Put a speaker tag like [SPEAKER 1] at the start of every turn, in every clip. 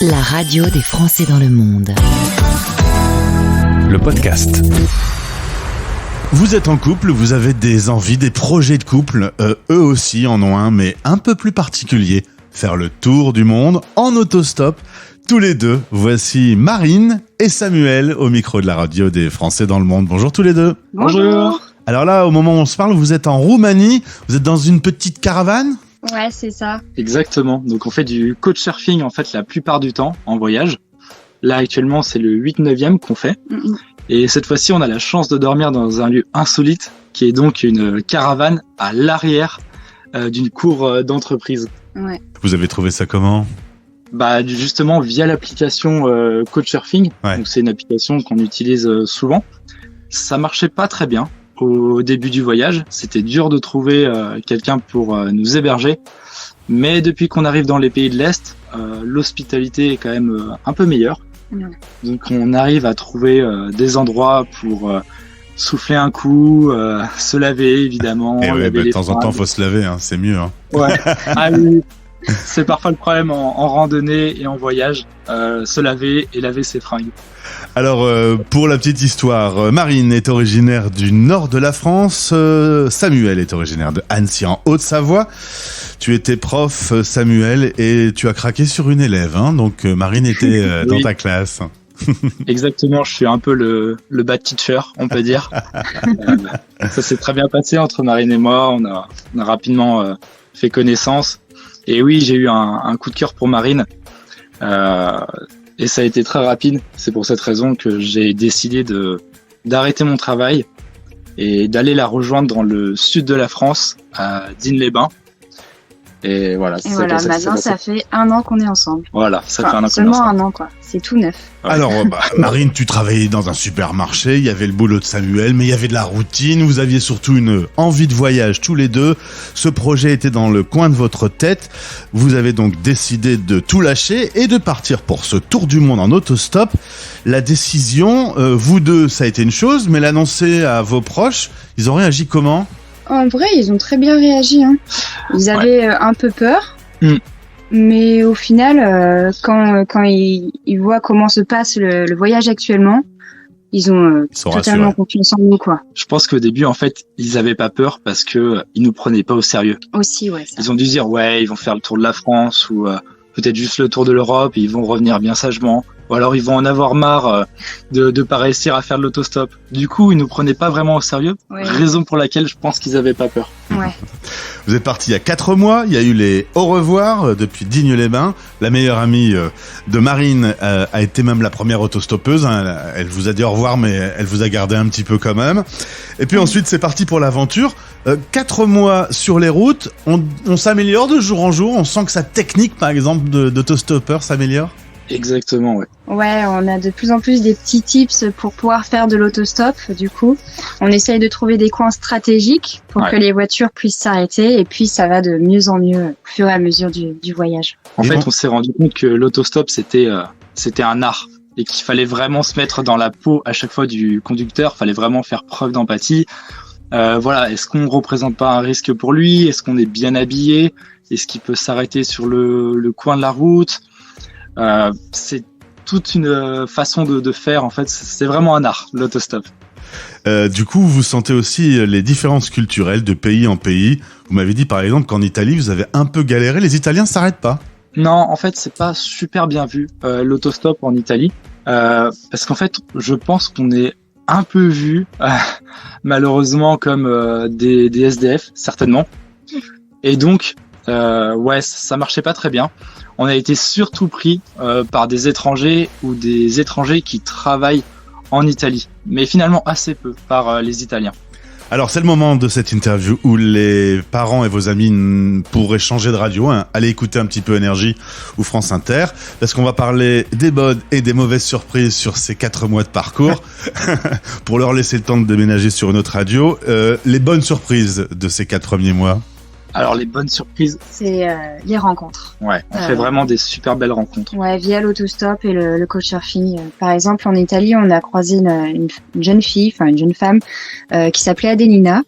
[SPEAKER 1] La radio des Français dans le monde.
[SPEAKER 2] Le podcast. Vous êtes en couple, vous avez des envies, des projets de couple. Eux aussi en ont un, mais un peu plus particulier. Faire le tour du monde en autostop. Tous les deux, voici Marine et Samuel au micro de la radio des Français dans le monde. Bonjour tous les deux.
[SPEAKER 3] Bonjour.
[SPEAKER 2] Alors là, au moment où on se parle, vous êtes en Roumanie. Vous êtes dans une petite caravane ?
[SPEAKER 3] Ouais, c'est ça.
[SPEAKER 4] Exactement. Donc on fait du couchsurfing en fait la plupart du temps en voyage. Là actuellement c'est le 8-9e qu'on fait. Et cette fois-ci on a la chance de dormir dans un lieu insolite qui est donc une caravane à l'arrière d'une cour d'entreprise.
[SPEAKER 3] Ouais.
[SPEAKER 2] Vous avez trouvé ça comment ?
[SPEAKER 4] Bah justement via l'application couchsurfing.
[SPEAKER 2] Ouais.
[SPEAKER 4] Donc c'est une application qu'on utilise souvent. Ça marchait pas très bien. Au début du voyage, c'était dur de trouver quelqu'un pour nous héberger. Mais depuis qu'on arrive dans les pays de l'Est, l'hospitalité est quand même un peu meilleure. Donc on arrive à trouver des endroits pour souffler un coup, se laver évidemment.
[SPEAKER 2] Et ouais,
[SPEAKER 4] laver
[SPEAKER 2] de
[SPEAKER 4] les
[SPEAKER 2] temps en temps,
[SPEAKER 4] fringues.
[SPEAKER 2] faut se laver, hein, c'est mieux. Hein.
[SPEAKER 4] Ouais. Ah oui. C'est parfois le problème en randonnée et en voyage, se laver et laver ses fringues.
[SPEAKER 2] Alors, pour la petite histoire, Marine est originaire du nord de la France, Samuel est originaire de Annecy en Haute-Savoie. Tu étais prof, Samuel, et tu as craqué sur une élève, hein, donc Marine était dans
[SPEAKER 4] Oui.
[SPEAKER 2] ta classe.
[SPEAKER 4] Exactement, je suis un peu le bad teacher, on peut dire. Ça s'est très bien passé entre Marine et moi, on a rapidement fait connaissance. Et oui, j'ai eu un coup de cœur pour Marine. Et ça a été très rapide. C'est pour cette raison que j'ai décidé d'arrêter mon travail et d'aller la rejoindre dans le sud de la France, à Digne-les-Bains. Et voilà.
[SPEAKER 3] Et voilà, maintenant ça fait 1 an qu'on est ensemble.
[SPEAKER 4] Voilà, ça fait
[SPEAKER 3] Enfin,
[SPEAKER 4] 1 an qu'on est
[SPEAKER 3] seulement
[SPEAKER 4] ensemble.
[SPEAKER 3] 1 an, quoi. C'est tout neuf.
[SPEAKER 4] Ouais.
[SPEAKER 2] Alors, Marine, tu travaillais dans un supermarché, il y avait le boulot de Samuel, mais il y avait de la routine, vous aviez surtout une envie de voyage tous les deux. Ce projet était dans le coin de votre tête. Vous avez donc décidé de tout lâcher et de partir pour ce tour du monde en autostop. La décision, vous deux, ça a été une chose, mais l'annoncer à vos proches, ils ont réagi comment ?
[SPEAKER 3] En vrai, ils ont très bien réagi. Hein. Ils avaient un peu peur. Mais au final, quand ils voient comment se passe le voyage actuellement, ils ont
[SPEAKER 2] Ils sont
[SPEAKER 3] totalement
[SPEAKER 2] rassurés.
[SPEAKER 3] confiance en nous, quoi.
[SPEAKER 4] Je pense qu'au début, en fait, ils avaient pas peur parce que ils nous prenaient pas au sérieux.
[SPEAKER 3] Aussi, ouais. Ça.
[SPEAKER 4] Ils ont dû se dire, ouais, ils vont faire le tour de la France ou peut-être juste le tour de l'Europe et ils vont revenir bien sagement. Ou alors ils vont en avoir marre de pas réussir à faire de l'autostop. Du coup, ils nous prenaient pas vraiment au sérieux.
[SPEAKER 3] Ouais.
[SPEAKER 4] Raison pour laquelle je pense qu'ils avaient pas peur.
[SPEAKER 3] Ouais.
[SPEAKER 2] Vous êtes partis il y a 4 mois, il y a eu les au revoir depuis Digne-les-Bains. La meilleure amie de Marine a été même la première autostoppeuse. Hein. Elle vous a dit au revoir, mais elle vous a gardé un petit peu quand même. Et puis ensuite, c'est parti pour l'aventure. 4 mois sur les routes, on s'améliore de jour en jour. On sent que sa technique, par exemple, d'autostoppeur s'améliore.
[SPEAKER 4] Exactement, ouais.
[SPEAKER 3] Ouais, on a de plus en plus des petits tips pour pouvoir faire de l'autostop. Du coup, on essaye de trouver des coins stratégiques pour que les voitures puissent s'arrêter. Et puis, ça va de mieux en mieux au fur et à mesure du voyage.
[SPEAKER 4] En
[SPEAKER 2] Et
[SPEAKER 4] fait,
[SPEAKER 2] bon.
[SPEAKER 4] on s'est rendu compte que l'autostop, c'était un art et qu'il fallait vraiment se mettre dans la peau à chaque fois du conducteur. Fallait vraiment faire preuve d'empathie. Voilà, est-ce qu'on représente pas un risque pour lui ? Est-ce qu'on est bien habillé ? Est-ce qu'il peut s'arrêter sur le coin de la route ? C'est toute une façon de faire, en fait. C'est vraiment un art, l'autostop.
[SPEAKER 2] Du coup, vous sentez aussi les différences culturelles de pays en pays. Vous m'avez dit, par exemple, qu'en Italie, vous avez un peu galéré. Les Italiens s'arrêtent pas.
[SPEAKER 4] Non, en fait, c'est pas super bien vu, l'autostop en Italie. Parce qu'en fait, je pense qu'on est un peu vu, malheureusement, comme des SDF, certainement. Et donc, ouais, ça marchait pas très bien. On a été surtout pris par des étrangers ou des étrangers qui travaillent en Italie, mais finalement assez peu par les Italiens.
[SPEAKER 2] Alors, c'est le moment de cette interview où les parents et vos amis pourraient changer de radio, hein. Allez écouter un petit peu Énergie ou France Inter, parce qu'on va parler des bonnes et des mauvaises surprises sur ces 4 mois de parcours, pour leur laisser le temps de déménager sur une autre radio. Les bonnes surprises de ces 4 premiers mois.
[SPEAKER 4] Alors les bonnes surprises,
[SPEAKER 3] C'est les rencontres.
[SPEAKER 4] ouais, on fait vraiment des super belles rencontres.
[SPEAKER 3] Ouais, via l'autostop et le couchsurfing. Par exemple, en Italie, on a croisé une jeune fille, enfin une jeune femme, qui s'appelait Adelina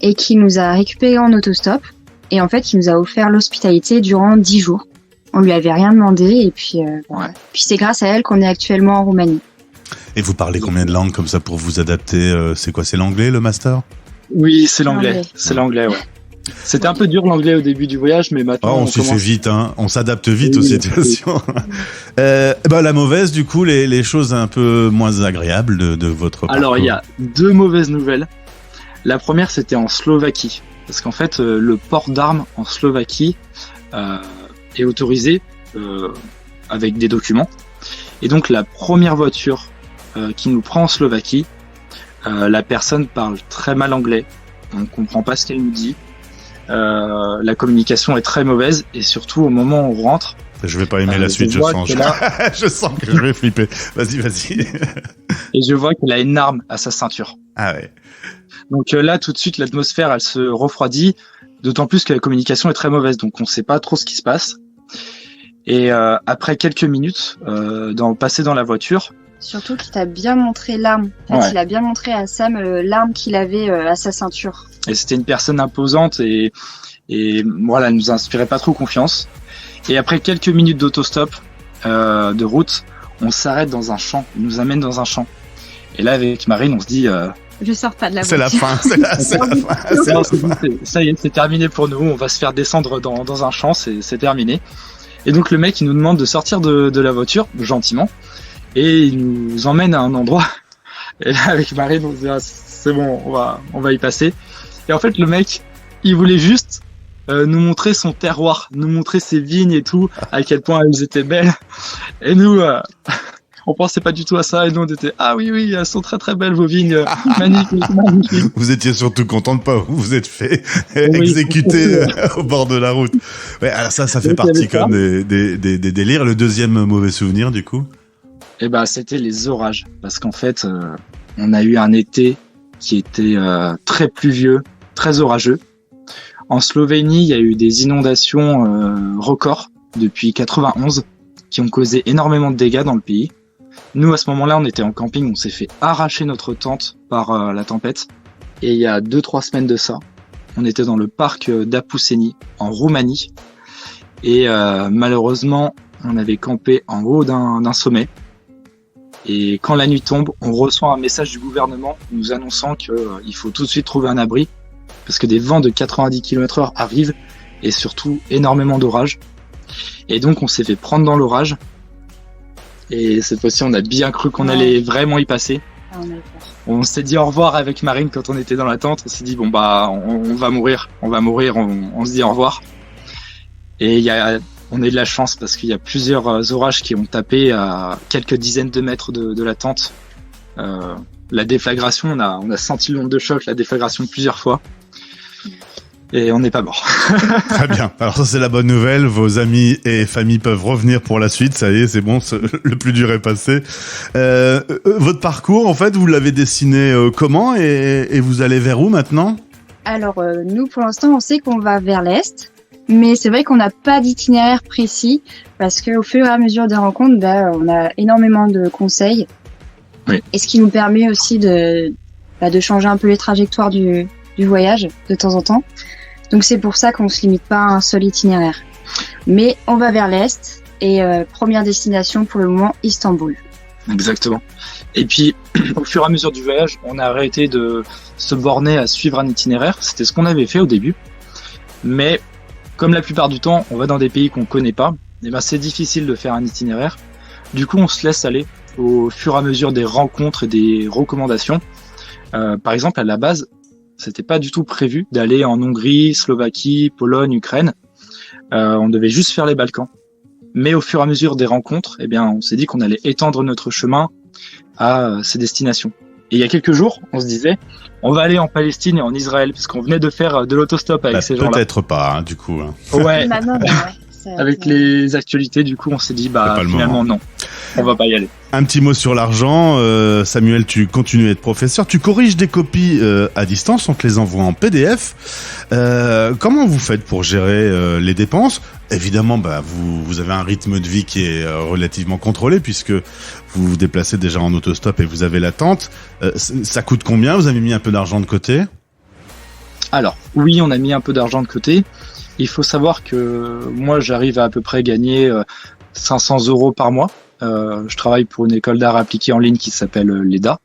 [SPEAKER 3] et qui nous a récupérés en autostop et en fait, qui nous a offert l'hospitalité durant 10 jours. On lui avait rien demandé et puis, puis c'est grâce à elle qu'on est actuellement en Roumanie.
[SPEAKER 2] Et vous parlez combien de langues comme ça pour vous adapter? C'est quoi, c'est l'anglais le master?
[SPEAKER 4] Oui, c'est l'anglais. C'est l'anglais, ouais. C'était un peu dur l'anglais au début du voyage, mais maintenant
[SPEAKER 2] on s'y fait vite, hein. On s'adapte vite aux situations. La mauvaise, du coup, les choses un peu moins agréables de votre parcours.
[SPEAKER 4] Alors, il y a 2 mauvaises nouvelles. La première, c'était en Slovaquie, parce qu'en fait, le port d'armes en Slovaquie est autorisé avec des documents. Et donc, la première voiture qui nous prend en Slovaquie, la personne parle très mal anglais. On ne comprend pas ce qu'elle nous dit. La communication est très mauvaise et surtout au moment où on rentre.
[SPEAKER 2] Je vais pas aimer la suite, je sens. Je sens que je vais flipper. Vas-y.
[SPEAKER 4] Et je vois qu'elle a une arme à sa ceinture.
[SPEAKER 2] Ah ouais.
[SPEAKER 4] Donc là, tout de suite, l'atmosphère, elle se refroidit. D'autant plus que la communication est très mauvaise, donc on ne sait pas trop ce qui se passe. Et après quelques minutes, passer dans la voiture.
[SPEAKER 3] Surtout qu'il t'a bien montré l'arme. En fait, il a bien montré à Sam l'arme qu'il avait à sa ceinture.
[SPEAKER 4] Et c'était une personne imposante et voilà, elle nous inspirait pas trop confiance. Et après quelques minutes d'autostop de route, on s'arrête dans un champ. Il nous amène dans un champ. Et là, avec Marine, on se dit...
[SPEAKER 3] je sors pas de la voiture.
[SPEAKER 2] C'est la fin. C'est la fin.
[SPEAKER 4] Ça y est, c'est terminé pour nous. On va se faire descendre dans un champ. C'est terminé. Et donc le mec, il nous demande de sortir de la voiture, gentiment. Et il nous emmène à un endroit. Et là, avec Marine, on se dit, c'est bon, on va y passer. Et en fait, le mec, il voulait juste nous montrer son terroir, nous montrer ses vignes et tout, à quel point elles étaient belles. Et nous, on pensait pas du tout à ça. Et nous, on était, ah oui, elles sont très très belles vos vignes, magnifiques.
[SPEAKER 2] Vous étiez surtout content de pas vous êtes fait exécuter au bord de la route. Ouais, alors ça fait partie comme des délires. Le deuxième mauvais souvenir, du coup?
[SPEAKER 4] Eh ben, c'était les orages, parce qu'en fait, on a eu un été qui était très pluvieux, très orageux. En Slovénie, il y a eu des inondations records depuis 91 qui ont causé énormément de dégâts dans le pays. Nous, à ce moment-là, on était en camping, on s'est fait arracher notre tente par la tempête. Et il y a 2-3 semaines de ça, on était dans le parc d'Apuseni, en Roumanie. Et malheureusement, on avait campé en haut d'un sommet. Et quand la nuit tombe, on reçoit un message du gouvernement nous annonçant qu'il faut tout de suite trouver un abri parce que des vents de 90 km/h arrivent et surtout énormément d'orages. Et donc on s'est fait prendre dans l'orage et cette fois-ci on a bien cru qu'on allait vraiment y passer. On s'est dit au revoir avec Marine quand on était dans la tente. On s'est dit bon bah on va mourir, on se dit au revoir. Et on a eu de la chance parce qu'il y a plusieurs orages qui ont tapé à quelques dizaines de mètres de la tente. La déflagration, on a senti l'onde de choc, la déflagration plusieurs fois. Et on n'est pas mort.
[SPEAKER 2] Très bien. Alors ça, c'est la bonne nouvelle. Vos amis et familles peuvent revenir pour la suite. Ça y est, c'est bon. Le plus dur est passé. Votre parcours, en fait, vous l'avez dessiné comment et vous allez vers où maintenant?
[SPEAKER 3] Alors, nous, pour l'instant, on sait qu'on va vers l'Est. Mais c'est vrai qu'on n'a pas d'itinéraire précis parce qu'au fur et à mesure des rencontres, on a énormément de conseils.
[SPEAKER 4] Oui.
[SPEAKER 3] Et ce qui nous permet aussi de changer un peu les trajectoires du voyage de temps en temps. Donc c'est pour ça qu'on se limite pas à un seul itinéraire. Mais on va vers l'Est et première destination pour le moment, Istanbul.
[SPEAKER 4] Exactement. Et puis, au fur et à mesure du voyage, on a arrêté de se borner à suivre un itinéraire. C'était ce qu'on avait fait au début. Mais comme la plupart du temps, on va dans des pays qu'on connaît pas, et ben c'est difficile de faire un itinéraire. Du coup, on se laisse aller au fur et à mesure des rencontres et des recommandations. Par exemple, à la base, c'était pas du tout prévu d'aller en Hongrie, Slovaquie, Pologne, Ukraine. On devait juste faire les Balkans. Mais au fur et à mesure des rencontres, eh bien, on s'est dit qu'on allait étendre notre chemin à ces destinations. Et il y a quelques jours, on se disait, on va aller en Palestine et en Israël, parce qu'on venait de faire de l'autostop avec ces gens-là.
[SPEAKER 2] Peut-être pas, hein, du coup. Hein.
[SPEAKER 4] Ouais. Avec les actualités, du coup, on s'est dit, finalement, non, on va pas y aller.
[SPEAKER 2] Un petit mot sur l'argent. Samuel, tu continues à être professeur. Tu corriges des copies à distance, on te les envoie en PDF. Comment vous faites pour gérer les dépenses? Évidemment, vous avez un rythme de vie qui est relativement contrôlé puisque vous vous déplacez déjà en autostop et vous avez la tente. Ça coûte combien? Vous avez mis un peu d'argent de côté?
[SPEAKER 4] Alors, oui, on a mis un peu d'argent de côté. Il faut savoir que moi, j'arrive à peu près gagner 500 € par mois. Je travaille pour une école d'art appliqué en ligne qui s'appelle l'EDA.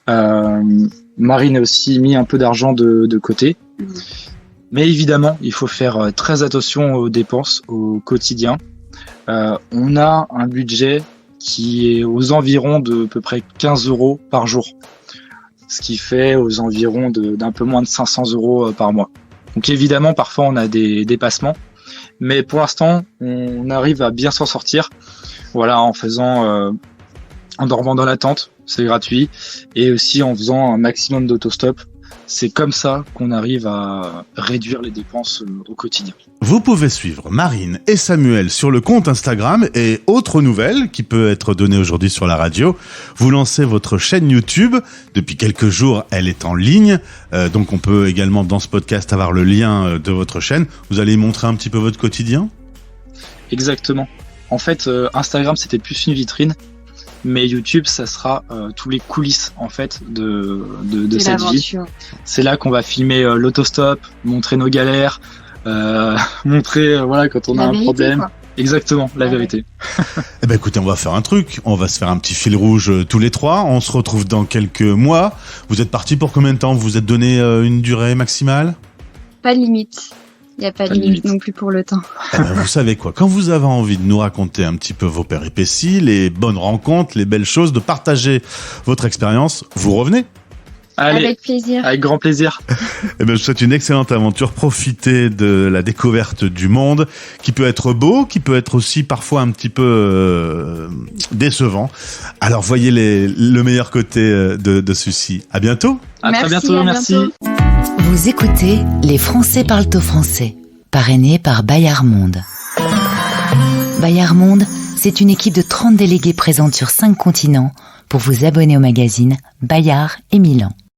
[SPEAKER 4] Marine a aussi mis un peu d'argent de côté. Mais évidemment, il faut faire très attention aux dépenses au quotidien. On a un budget qui est aux environs de à peu près 15 € par jour, ce qui fait aux environs d'un peu moins de 500 € par mois. Donc évidemment, parfois on a des dépassements, mais pour l'instant, on arrive à bien s'en sortir. Voilà, en dormant dans la tente, c'est gratuit, et aussi en faisant un maximum d'autostop. C'est comme ça qu'on arrive à réduire les dépenses au quotidien.
[SPEAKER 2] Vous pouvez suivre Marine et Samuel sur le compte Instagram et autre nouvelle qui peut être donnée aujourd'hui sur la radio. Vous lancez votre chaîne YouTube. Depuis quelques jours, elle est en ligne. Donc on peut également dans ce podcast avoir le lien de votre chaîne. Vous allez montrer un petit peu votre quotidien ?
[SPEAKER 4] Exactement. En fait, Instagram, c'était plus une vitrine. Mais YouTube, ça sera tous les coulisses en fait de cette vie. C'est là qu'on va filmer l'autostop, montrer nos galères, montrer voilà quand on a un problème. Quoi. Exactement, la vérité.
[SPEAKER 2] Eh ben écoutez, on va faire un truc. On va se faire un petit fil rouge tous les trois. On se retrouve dans quelques mois. Vous êtes partis pour combien de temps ? Vous vous êtes donné une durée maximale ?
[SPEAKER 3] Pas de limite. Il n'y a pas de limite non plus pour le temps.
[SPEAKER 2] Eh ben, vous savez quoi, quand vous avez envie de nous raconter un petit peu vos péripéties, les bonnes rencontres, les belles choses, de partager votre expérience, vous revenez.
[SPEAKER 4] Allez,
[SPEAKER 3] avec plaisir.
[SPEAKER 4] Avec grand plaisir.
[SPEAKER 2] Eh ben, je vous souhaite une excellente aventure. Profitez de la découverte du monde, qui peut être beau, qui peut être aussi parfois un petit peu décevant. Alors voyez le meilleur côté de ceci. À bientôt.
[SPEAKER 4] À très bientôt, merci.
[SPEAKER 1] Vous écoutez Les Français parlent au français, parrainé par Bayard Monde. Bayard Monde, c'est une équipe de 30 délégués présente sur 5 continents pour vous abonner au magazine Bayard et Milan.